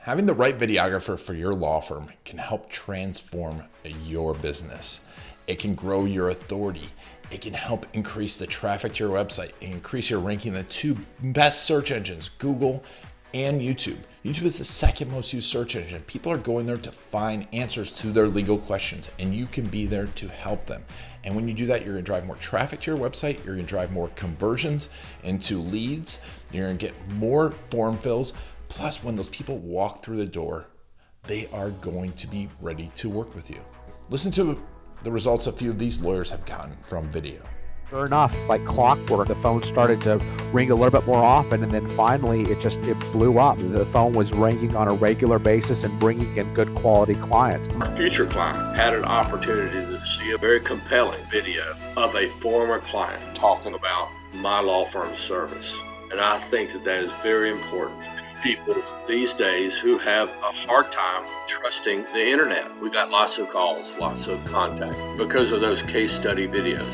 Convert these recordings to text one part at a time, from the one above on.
Having the right videographer for your law firm can help transform your business. It can grow your authority. It can help increase the traffic to your website and increase your ranking in the two best search engines, Google and YouTube. YouTube is the second most used search engine. People are going there to find answers to their legal questions, and you can be there to help them. And when you do that, you're gonna drive more traffic to your website, you're gonna drive more conversions into leads, you're gonna get more form fills. Plus, when those people walk through the door, they are going to be ready to work with you. Listen to the results a few of these lawyers have gotten from video. Sure enough, like clockwork, the phone started to ring a little bit more often, and then finally it blew up. The phone was ringing on a regular basis and bringing in good quality clients. Our future client had an opportunity to see a very compelling video of a former client talking about my law firm's service. And I think that is very important to people these days who have a hard time trusting the internet. We got lots of calls, lots of contact because of those case study videos.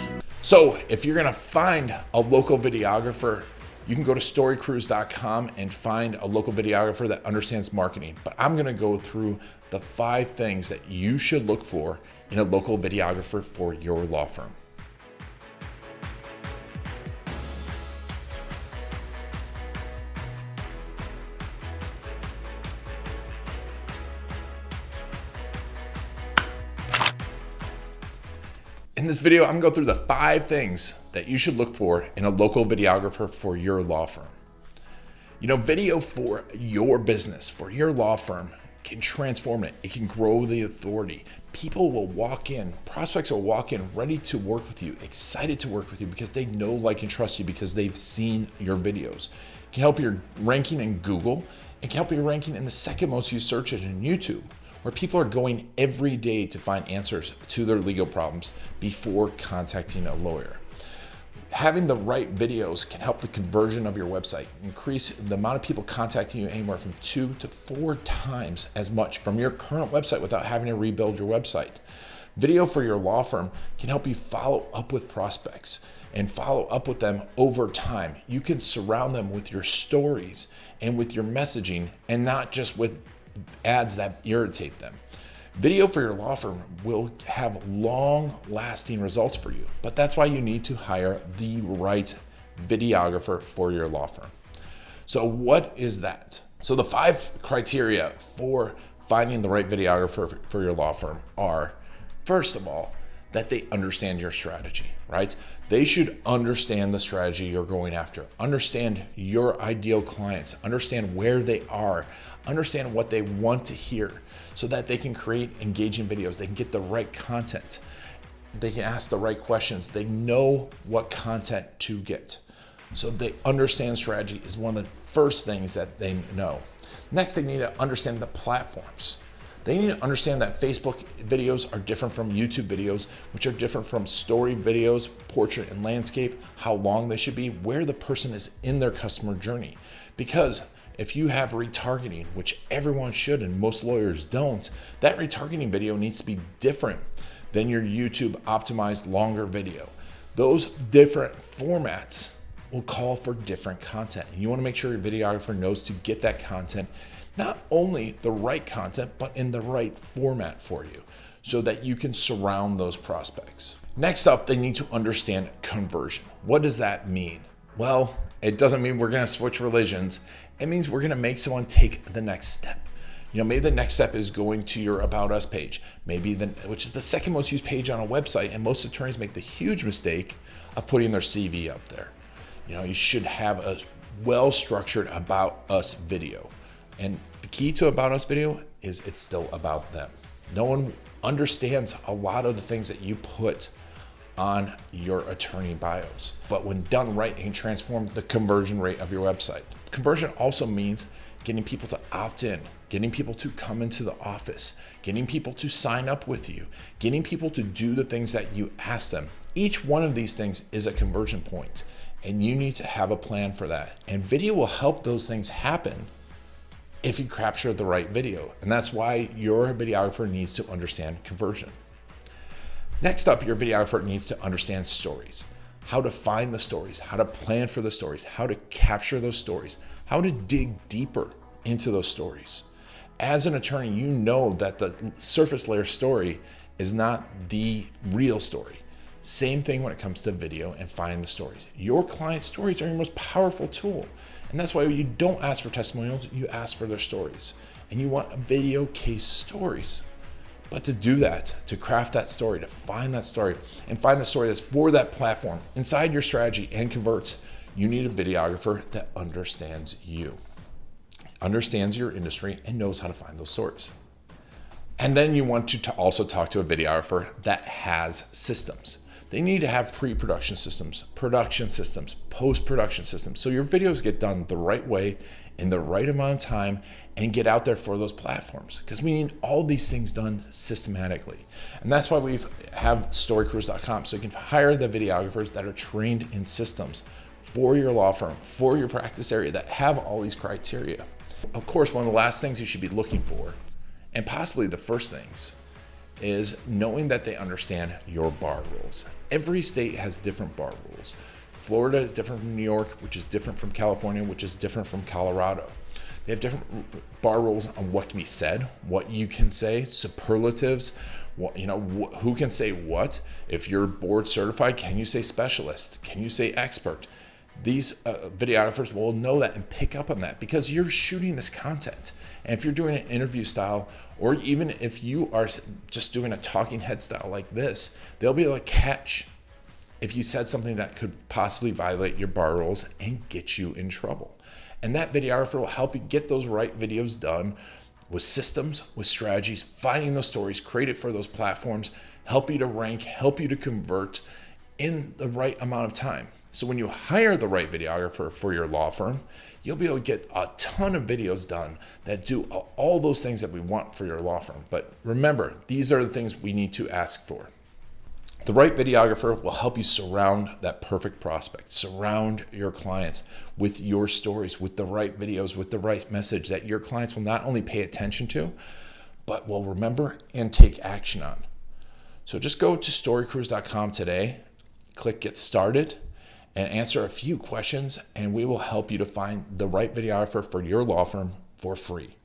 So if you're gonna find a local videographer, you can go to storycruise.com and find a local videographer that understands marketing. But I'm gonna go through the 5 things that you should look for in a local videographer for your law firm. In this video, I'm gonna go through the 5 things that you should look for in a local videographer for your law firm. You know, video for your business, for your law firm, can transform it. It can grow the authority. People will walk in, prospects will walk in ready to work with you, excited to work with you because they know, like, and trust you because they've seen your videos. It can help your ranking in Google. It can help your ranking in the second most used search engine, YouTube, where people are going every day to find answers to their legal problems before contacting a lawyer. Having the right videos can help the conversion of your website, increase the amount of people contacting you anywhere from 2 to 4 times as much from your current website without having to rebuild your website. Video for your law firm can help you follow up with prospects and follow up with them over time. You can surround them with your stories and with your messaging and not just with ads that irritate them. Video for your law firm will have long-lasting results for you, but that's why you need to hire the right videographer for your law firm. So what is that? So the 5 criteria for finding the right videographer for your law firm are, first of all, that they understand your strategy, right? They should understand the strategy you're going after, understand your ideal clients, understand where they are, understand what they want to hear so that they can create engaging videos. They can get the right content. They can ask the right questions. They know what content to get. So they understand strategy is one of the first things that they know. Next, they need to understand the platforms. They need to understand that Facebook videos are different from YouTube videos, which are different from story videos, portrait and landscape, how long they should be, where the person is in their customer journey. Because if you have retargeting, which everyone should and most lawyers don't, that retargeting video needs to be different than your YouTube optimized longer video. Those different formats will call for different content. And you want to make sure your videographer knows to get that content, not only the right content, but in the right format for you so that you can surround those prospects. Next up, they need to understand conversion. What does that mean? Well, it doesn't mean we're going to switch religions. It means we're going to make someone take the next step. You know, maybe the next step is going to your About Us page, which is the second most used page on a website, and most attorneys make the huge mistake of putting their CV up there. You know, you should have a well-structured About Us video. And the key to About Us video is it's still about them. No one understands a lot of the things that you put on your attorney bios. But when done right, it can transform the conversion rate of your website. Conversion also means getting people to opt in, getting people to come into the office, getting people to sign up with you, getting people to do the things that you ask them. Each one of these things is a conversion point, and you need to have a plan for that. And video will help those things happen if you capture the right video. And that's why your videographer needs to understand conversion. Next up, your videographer needs to understand stories, how to find the stories, how to plan for the stories, how to capture those stories, how to dig deeper into those stories. As an attorney, you know that the surface layer story is not the real story. Same thing when it comes to video and finding the stories. Your client stories are your most powerful tool. And that's why you don't ask for testimonials, you ask for their stories. And you want video case stories. But to do that, to craft that story, to find that story, and find the story that's for that platform inside your strategy and converts, you need a videographer that understands you, understands your industry, and knows how to find those stories. And then you want to also talk to a videographer that has systems. They need to have pre-production systems, production systems, post-production systems, so your videos get done the right way in the right amount of time and get out there for those platforms, because we need all these things done systematically. And that's why we have storycrews.com, so you can hire the videographers that are trained in systems for your law firm, for your practice area, that have all these criteria. Of course, one of the last things you should be looking for, and possibly the first things, is knowing that they understand your bar rules. Every state has different bar rules. Florida is different from New York, which is different from California, which is different from Colorado. They have different bar rules on what can be said, what you can say, superlatives, who can say what. If you're board certified, can you say specialist? Can you say expert? These videographers will know that and pick up on that, because you're shooting this content. And if you're doing an interview style, or even if you are just doing a talking head style like this, they'll be able to catch if you said something that could possibly violate your bar rules and get you in trouble. And that videographer will help you get those right videos done with systems, with strategies, finding those stories, create it for those platforms, help you to rank, help you to convert in the right amount of time. So when you hire the right videographer for your law firm, you'll be able to get a ton of videos done that do all those things that we want for your law firm. But remember, these are the things we need to ask for. The right videographer will help you surround that perfect prospect, surround your clients with your stories, with the right videos, with the right message that your clients will not only pay attention to, but will remember and take action on. So just go to storycrews.com today, click Get Started, and answer a few questions, and we will help you to find the right videographer for your law firm for free.